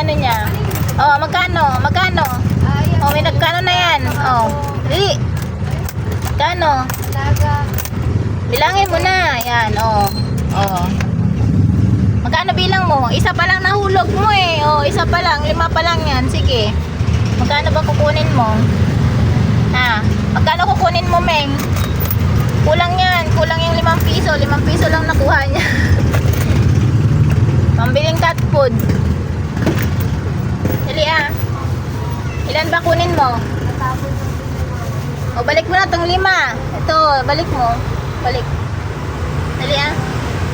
ano niya. Oh, magkano? Magkano? Oh, may nagkano na yan. Oh, dali. Magkano? Bilangin mo na. Yan, oh. Oh. Magkano bilang mo? Isa pa lang nahulog mo eh. Oh, isa pa lang. 5 pa lang yan. Sige. Magkano ba kukunin mo? Ha? Magkano kukunin mo, Meng? Kulang yan. Kulang yung 5 piso. 5 piso lang nakuha niya. Pambiling cat food. Dali ah. Ilan ba kunin mo? O, balik mo na tong 5. Ito, balik mo. Balik.